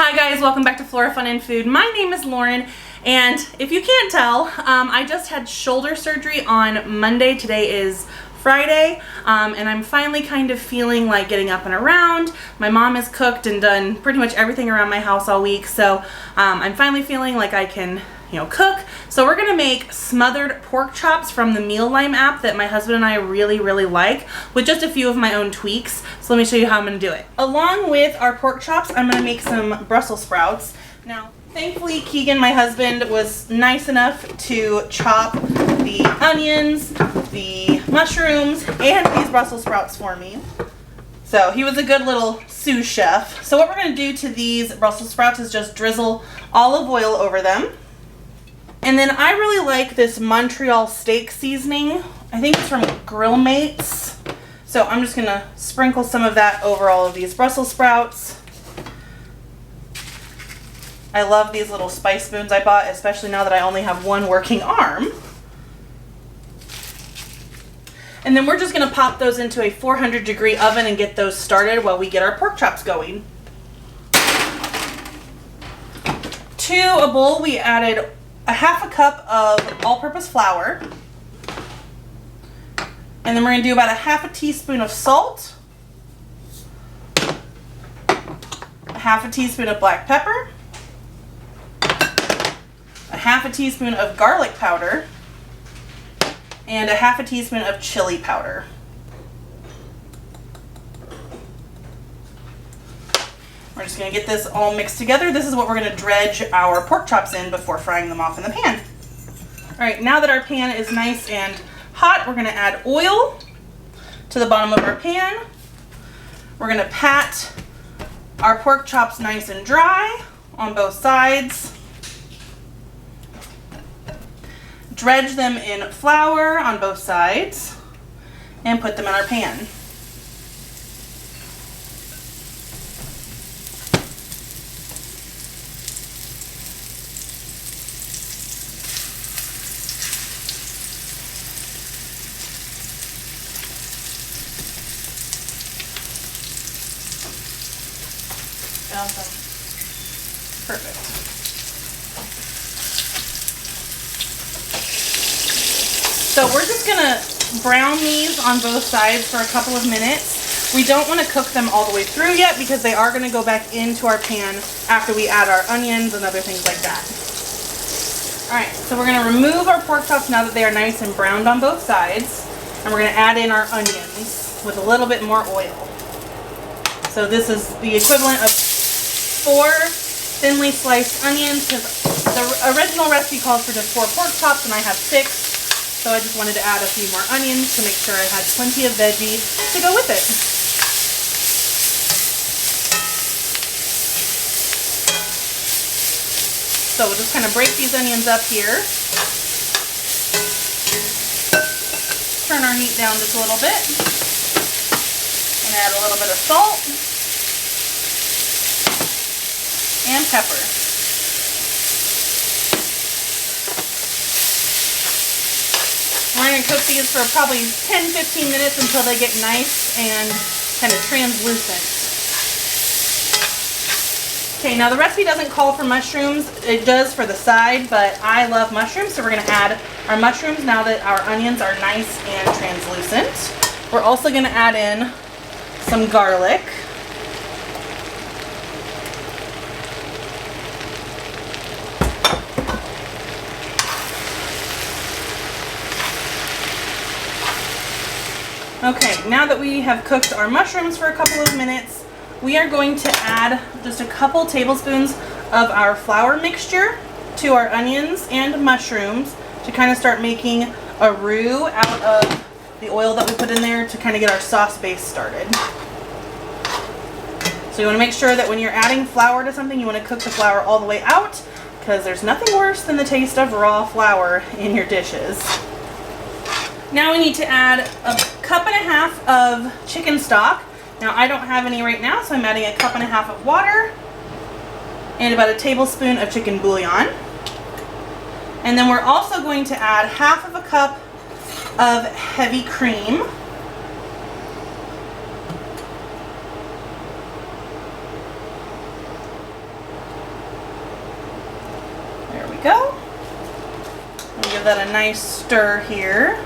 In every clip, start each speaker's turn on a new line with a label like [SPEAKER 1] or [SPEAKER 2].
[SPEAKER 1] Hi guys, welcome back to Flora Fun and Food. My name is Lauren, and if you can't tell, I just had shoulder surgery on Monday. Today is Friday, and I'm finally kind of feeling like getting up and around. My mom has cooked and done pretty much everything around my house all week, so I'm finally feeling like I can, cook. So we're gonna make smothered pork chops from the Meal Lime app that my husband and I really like, with just a few of my own tweaks. So let me show you how I'm gonna do it. Along with our pork chops, I'm gonna make some Brussels sprouts. Now, thankfully, Keegan, my husband, was nice enough to chop the onions, the mushrooms, and these Brussels sprouts for me. So he was a good little sous chef. So what we're gonna do to these Brussels sprouts is just drizzle olive oil over them. And then I really like this Montreal steak seasoning. I think it's from Grill Mates. So I'm just gonna sprinkle some of that over all of these Brussels sprouts. I love these little spice spoons I bought, especially now that I only have one working arm. And then we're just gonna pop those into a 400-degree oven and get those started while we get our pork chops going. To a bowl, we added a half a cup of all-purpose flour. And then we're going to do about a half a teaspoon of salt, a half a teaspoon of black pepper, a half a teaspoon of garlic powder, and a half a teaspoon of chili powder. We're just going to get this all mixed together. This is what we're going to dredge our pork chops in before frying them off in the pan. All right, now that our pan is nice and hot, we're going to add oil to the bottom of our pan. We're going to pat our pork chops nice and dry on both sides. Dredge them in flour on both sides and put them in our pan. Awesome. Perfect. So we're just gonna brown these on both sides for a couple of minutes. We don't want to cook them all the way through yet because they are gonna go back into our pan after we add our onions and other things like that. Alright, so we're gonna remove our pork chops now that they are nice and browned on both sides. And we're gonna add in our onions with a little bit more oil. So this is the equivalent of 4 thinly sliced onions, because the original recipe calls for just 4 pork chops and I have 6, so I just wanted to add a few more onions to make sure I had plenty of veggie to go with it. So we'll just kind of break these onions up here. Turn our heat down just a little bit and add a little bit of salt and pepper. We're going to cook these for probably 10-15 minutes until they get nice and kind of translucent. Okay, now the recipe doesn't call for mushrooms. It does for the side, but I love mushrooms, so we're going to add our mushrooms now that our onions are nice and translucent. We're also going to add in some garlic. Okay, now that we have cooked our mushrooms for a couple of minutes, we are going to add just a couple tablespoons of our flour mixture to our onions and mushrooms to kind of start making a roux out of the oil that we put in there to kind of get our sauce base started. So you want to make sure that when you're adding flour to something, you want to cook the flour all the way out, because there's nothing worse than the taste of raw flour in your dishes. Now we need to add a cup and a half of chicken stock. Now I don't have any right now, so I'm adding a cup and a half of water and about a tablespoon of chicken bouillon. And then we're also going to add half of a cup of heavy cream. go. We'll give that a nice stir here.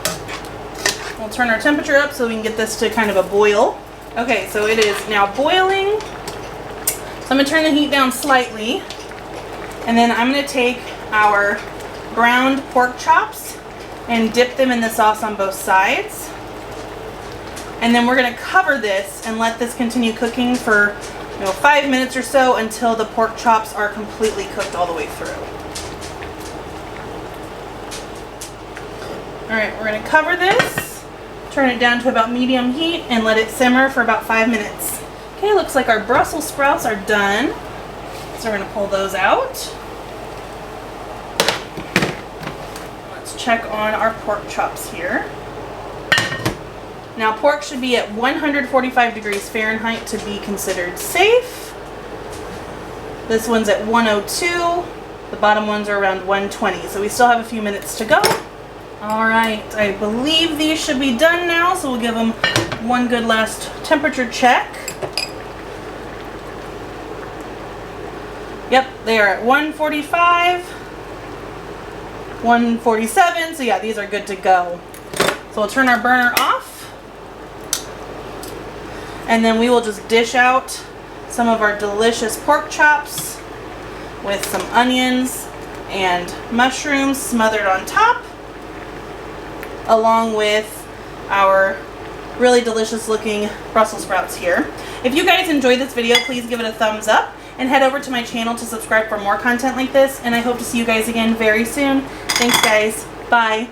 [SPEAKER 1] We'll turn our temperature up so we can get this to kind of a boil. Okay, so it is now boiling. So I'm going to turn the heat down slightly. And then I'm going to take our ground pork chops and dip them in the sauce on both sides. And then we're going to cover this and let this continue cooking for 5 minutes or so until the pork chops are completely cooked all the way through. Alright, we're going to cover this, turn it down to about medium heat, and let it simmer for about 5 minutes. Okay, looks like our Brussels sprouts are done. So we're going to pull those out. Let's check on our pork chops here. Now pork should be at 145 degrees Fahrenheit to be considered safe. This one's at 102. The bottom ones are around 120. So we still have a few minutes to go. Alright, I believe these should be done now, so we'll give them one good last temperature check. Yep, they are at 145, 147, so yeah, these are good to go. So we'll turn our burner off, and then we will just dish out some of our delicious pork chops with some onions and mushrooms smothered on top, along with our really delicious looking Brussels sprouts here. If you guys enjoyed this video, please give it a thumbs up and head over to my channel to subscribe for more content like this, and I hope to see you guys again very soon. Thanks guys. Bye.